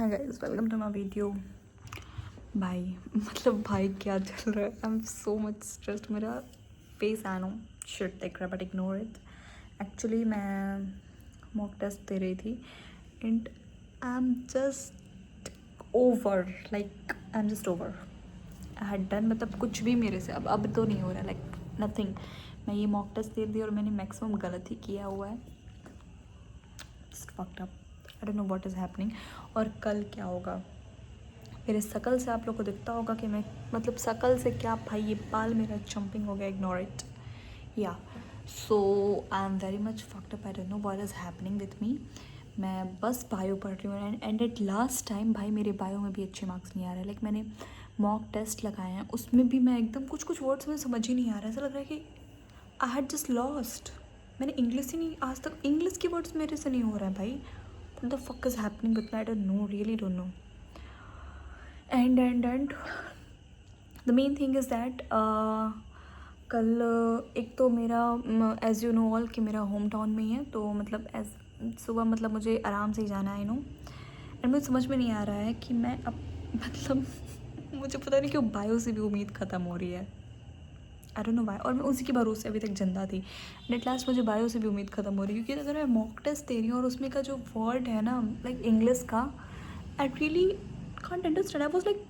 Hi guys, welcome to my video. भाई क्या चल रहा है? I am so much stressed. मेरा फेस आई नो शिट दिख रहा है बट इग्नोर इट। एक्चुअली मैं मॉक टेस्ट दे रही थी and I am just over, I am just over. I had done, मतलब कुछ भी मेरे से अब तो नहीं हो रहा, लाइक नथिंग। मैं ये मॉक टेस्ट दे दी और मैंने मैक्सिमम गलत ही किया हुआ है। Fucked up, I don't know what is happening. और कल क्या होगा? मेरे शकल से आप लोग को दिखता होगा कि मैं, मतलब शकल से क्या भाई, ये बाल मेरा जंपिंग हो गया, ignore it. Yeah so I am very much fucked up, I don't know what is happening with me. मैं बस बायो पढ़ रही हूँ एंड एट लास्ट टाइम भाई मेरे बायो में भी अच्छे मार्क्स नहीं आ रहे। लाइक मैंने मॉक टेस्ट लगाए हैं, उसमें भी मैं एकदम कुछ वर्ड्स में समझ ही नहीं आ रहा है। ऐसा लग रहा है कि आई हैड जस्ट लॉस्ट। मैंने इंग्लिश ही नहीं, आज तक इंग्लिश के वर्ड्स मेरे से नहीं हो रहा है भाई। What the fuck is happening with me? I don't no, really don't know. And the main thing is that कल एक तो मेरा एज़ यू नो ऑल कि मेरा होम टाउन में ही है, तो मतलब एज सुबह मतलब मुझे आराम से ही जाना है, नो। एंड मुझे समझ में नहीं आ रहा है कि मैं अब मतलब मुझे पता नहीं क्यों बायो से भी उम्मीद ख़त्म हो रही है। आई डोंट नो वाई। और मैं उसी के भरोसे अभी तक जिंदा थी। एट लास्ट मुझे बायो से भी उम्मीद ख़त्म हो रही है, क्योंकि अगर मैं मॉक टेस्ट दे रही हूँ और उसमें का जो वर्ड है ना, लाइक इंग्लिश का, I really can't understand. I was like,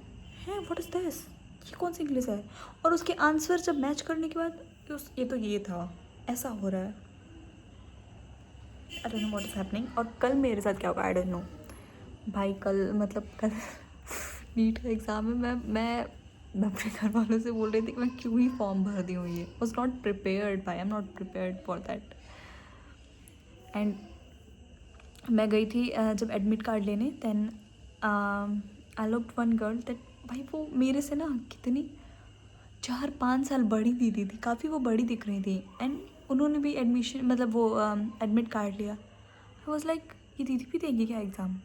है व्हाट इज़ दिस, ये कौन सी इंग्लिश है? और उसके आंसर जब मैच करने के बाद ये तो ये था, ऐसा हो रहा है। आई don't know what is happening. और कल मेरे साथ क्या होगा आई डोंट नो भाई। कल नीट का एग्ज़ाम है। मैं अपने घर वालों से बोल रही थी कि मैं क्यों ही फॉर्म भर दी हूँ। ये वॉज नॉट प्रिपेयर्ड भाई, I am not prepared for that. And मैं गई थी जब एडमिट कार्ड लेने, then I looked one girl that, भाई वो मेरे से ना कितनी 4-5 साल बड़ी दीदी थी, काफ़ी वो बड़ी दिख रही थी। एंड उन्होंने भी एडमिशन, मतलब वो एडमिट कार्ड लिया। आई वॉज लाइक, ये दीदी भी देंगी क्या एग्ज़ाम?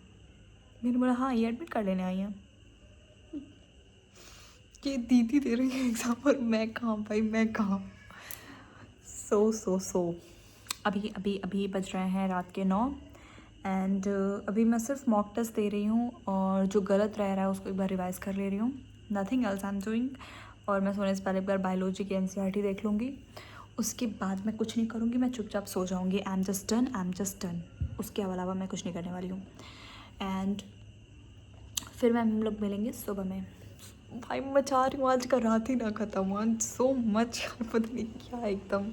मैंने बोला हाँ, ये एडमिट कार्ड लेने आई हैं। ये दीदी दे रही है एग्ज़ाम और मैं कहाँ भाई, मैं कहाँ? सो अभी अभी अभी बज रहे हैं रात के 9 एंड अभी मैं सिर्फ मॉक टेस्ट दे रही हूँ और जो गलत रह रहा है उसको एक बार रिवाइज़ कर ले रही हूँ। Nothing else I am doing. और मैं सोने से पहले एक बार बायोलॉजी की एनसीईआरटी देख लूँगी। उसके बाद मैं कुछ नहीं करूँगी, मैं चुपचाप सो जाऊँगी। आई am just done, I am just done. उसके अलावा मैं कुछ नहीं करने वाली हूँ। एंड फिर मैं हम लोग मिलेंगे सुबह में। भाई मैं चाह रही हूँ आज का रात ही ना ख़त्म हुआ, सो मच पता नहीं क्या एकदम।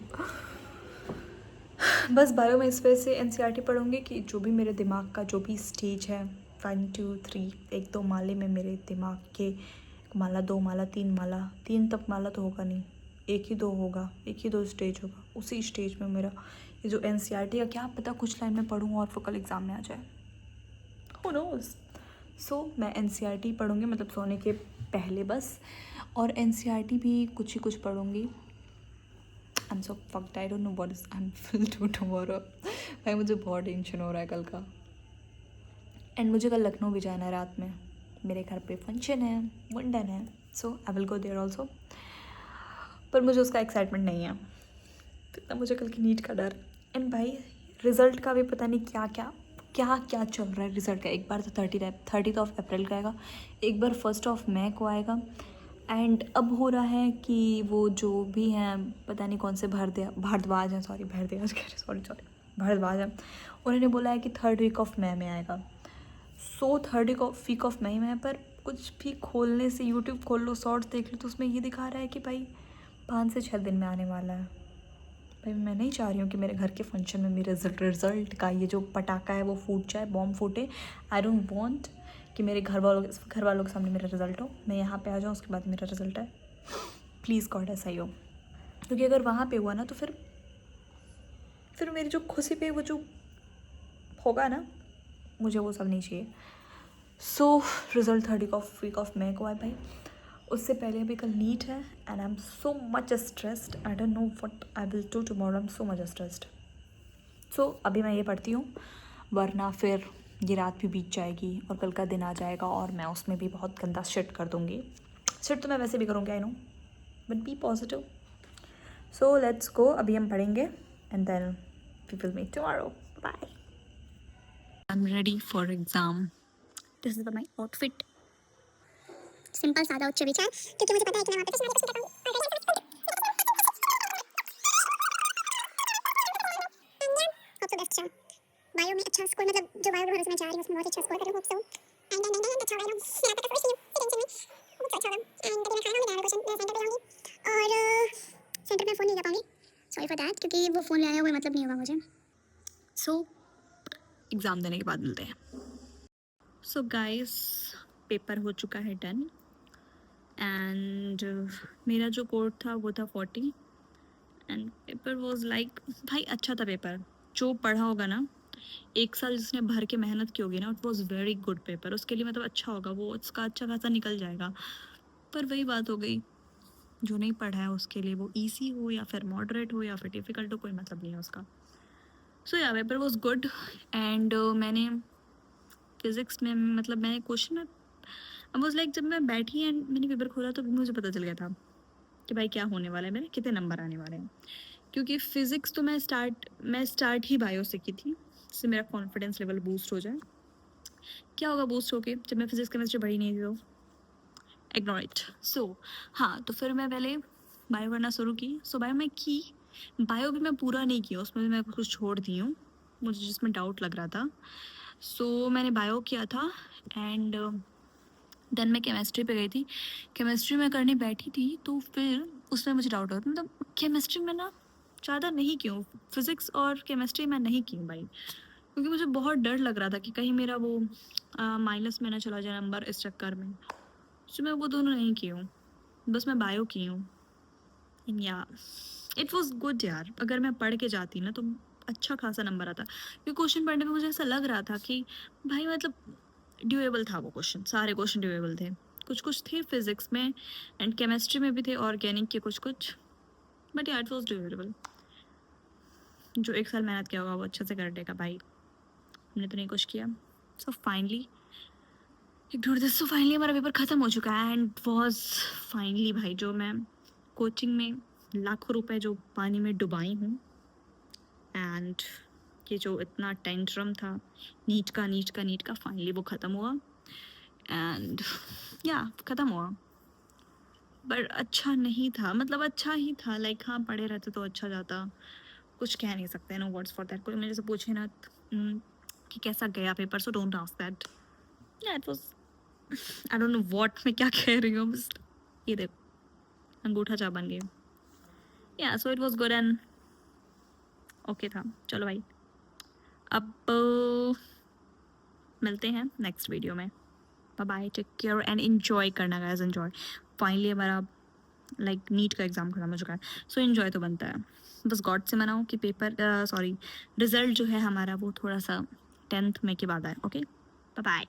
बस बायो में इस वजह से एनसीईआरटी पढ़ूँगी कि जो भी मेरे दिमाग का जो भी स्टेज है, 1 2 3, 1 2 माले में मेरे दिमाग के, माला 2 माला 3 माला 3 तक माला तो होगा नहीं, 1 ही 2 होगा, 1 ही 2 स्टेज होगा। उसी स्टेज में मेरा ये जो एनसीईआरटी का क्या पता कुछ लाइन में पढ़ूँ और फिर कल एग्ज़ाम में आ जाए, हू नोज़। सो मैं एनसीईआरटी पढ़ूँगी, मतलब सोने के पहले बस। और एनसीईआरटी भी कुछ ही कुछ पढ़ूँगी। I am so fucked, I don't know what is I am will do tomorrow. भाई मुझे बहुत टेंशन हो रहा है कल का। एंड मुझे कल लखनऊ भी जाना है रात में, मेरे घर पे फंक्शन है, मुंडन है। So I will go there also. पर मुझे उसका एक्साइटमेंट नहीं है, तो इतना मुझे कल की नीट का डर। एंड भाई रिज़ल्ट का भी पता नहीं क्या चल रहा है रिज़ल्ट का। एक बार तो 30 ऑफ अप्रैल का आएगा, एक बार 1 मई को आएगा। एंड अब हो रहा है कि वो जो भी हैं, पता नहीं कौन से भारद्वाज हैं, भारद्वाज कह रहे, सॉरी भारद्वाज हैं, उन्होंने बोला है कि 3rd वीक ऑफ मई में आएगा। सो 3rd वीक ऑफ मई में है, पर कुछ भी खोलने से, यूट्यूब खोल लो, शॉर्ट्स देख लो, तो उसमें ये दिखा रहा है कि भाई 5 से 6 दिन में आने वाला है। भाई मैं नहीं चाह रही हूँ कि मेरे घर के फंक्शन में मेरे रिज़ल्ट का ये जो पटाखा है वो फूट जाए, बॉम्ब फूटे। आई डोंट वांट कि मेरे घर वालों के सामने मेरा रिज़ल्ट हो, मैं यहाँ पे आ जाऊँ उसके बाद मेरा रिज़ल्ट है। प्लीज़ गॉड ऐसा ही हो, क्योंकि अगर वहाँ पे हुआ ना तो फिर मेरी जो खुशी पे वो जो होगा ना, मुझे वो सब नहीं चाहिए। So result 3rd week of May को है भाई। उससे पहले अभी कल नीट है and I am so much stressed. I don't know what I will do tomorrow, I am so much stressed. So अभी मैं ये पढ़ती हूँ, वरना फिर ये रात भी बीत जाएगी और कल का दिन आ जाएगा और मैं उसमें भी बहुत गंदा शिट कर दूँगी। शिट तो मैं वैसे भी करूँगी, I know, but be positive. So let's go, अभी हम पढ़ेंगे and then we will meet tomorrow. Bye. I am ready for exam this is my outfit, simple सादा उच्च विचार, क्योंकि मुझे पता है कि मैं वहाँ पे कुछ ना कुछ निकालूं। Hope so best. बायो में अच्छा स्कोर, मतलब जो बायो के भरोसे मैं जा रही हूँ उसमें बहुत अच्छा स्कोर करूँ, होप सो। एंड अच्छा होगा, मेरा तो फर्स्ट टेंशन में बहुत अच्छा होगा। एंड मैं खाना नहीं क्वेश्चन मैं सेंटर पे जाऊंगी और सेंटर में फ़ोन नहीं लगा पाऊंगी, सॉरी फॉर दैट, क्योंकि वो फ़ोन ले आया हुआ मतलब नहीं होगा मुझे। सो एग्ज़ाम देने के बाद मिलते हैं। सो गाइस, पेपर हो चुका है डन एंड मेरा जो कोड था वो था 40 एंड पेपर वाज लाइक, भाई अच्छा था पेपर। जो पढ़ा होगा ना, एक साल जिसने भर के मेहनत की होगी ना, it was very good paper. उसके लिए मतलब अच्छा होगा, वो उसका अच्छा खासा निकल जाएगा। पर वही बात हो गई, जो नहीं पढ़ा है उसके लिए वो इजी हो या फिर मॉडरेट हो या फिर डिफ़िकल्ट हो, कोई मतलब नहीं है उसका। सो या पेपर वॉज गुड एंड मैंने फिज़िक्स में मतलब मैंने क्वेश्चन आई वाज लाइक, जब मैं बैठी एंड मैंने पेपर खोला तो मुझे पता चल गया था कि भाई क्या होने वाला है, मेरे कितने नंबर आने वाले हैं। क्योंकि फ़िज़िक्स तो मैं स्टार्ट ही बायो से की थी, जिससे मेरा कॉन्फिडेंस लेवल बूस्ट हो जाए। क्या होगा बूस्ट होके, जब मैं फिज़िक्स केमिस्ट्री पढ़ी नहीं थी तो इग्नोर इट। सो हाँ, तो फिर मैं पहले बायो करना शुरू की। सो बायो में की, बायो भी मैं पूरा नहीं किया, उसमें भी मैं कुछ छोड़ दी हूँ, मुझे जिसमें डाउट लग रहा था। सो मैंने बायो किया था एंड देन मैं केमिस्ट्री पे गई थी। केमिस्ट्री में करने बैठी थी तो फिर उसमें मुझे डाउट हो, मतलब केमिस्ट्री में ना ज़्यादा नहीं की हूँ, फिज़िक्स और केमिस्ट्री मैं नहीं की हूँ भाई, क्योंकि मुझे बहुत डर लग रहा था कि कहीं मेरा वो माइनस में ना चला जाए नंबर इस चक्कर में। सो मैं वो दोनों नहीं की हूँ, बस मैं बायो की हूँ। एंड या इट वाज गुड यार, अगर मैं पढ़ के जाती ना तो अच्छा खासा नंबर आता, क्योंकि क्वेश्चन पढ़ने में मुझे ऐसा लग रहा था कि भाई मतलब ड्यूएबल था वो क्वेश्चन, सारे क्वेश्चन ड्यूएबल थे। कुछ कुछ थे फिज़िक्स में एंड केमिस्ट्री में भी थे, ऑर्गेनिक के कुछ कुछ, बट यार इट वाज ड्यूएबल। जो एक साल मेहनत किया होगा वो अच्छे से कर देगा भाई, हमने तो नहीं कुछ किया। So finally ignore this, so finally हमारा पेपर ख़त्म हो चुका है एंड वॉज फाइनली भाई, जो मैं कोचिंग में लाखों रुपए जो पानी में डुबाई हूँ एंड ये जो इतना टेंट्रम था नीट का फाइनली वो ख़त्म हुआ एंड या ख़त्म हुआ। पर अच्छा नहीं था, मतलब अच्छा ही था, लाइक हाँ पढ़े रहते तो अच्छा जाता, कुछ कह नहीं सकते, नो वर्ड्स फॉर दैट। कोई मेरे से पूछे ना कि कैसा गया paper, so don't ask that. Yeah it was, I don't know what मैं क्या कह रही हूँ, बस ये देख अंगूठा चा बन गई। या so it was good and okay था। चलो भाई, अब मिलते हैं नेक्स्ट वीडियो में। Bye bye, take care and enjoy करना गाइस, इन्जॉय। फाइनली हमारा लाइक नीट का एग्ज़ाम खत्म हो चुका है, सो इन्जॉय तो बनता है। बस गॉड से मनाओ कि पेपर सॉरी रिज़ल्ट जो है हमारा वो थोड़ा सा 10th में के बाद आए। Okay, bye bye.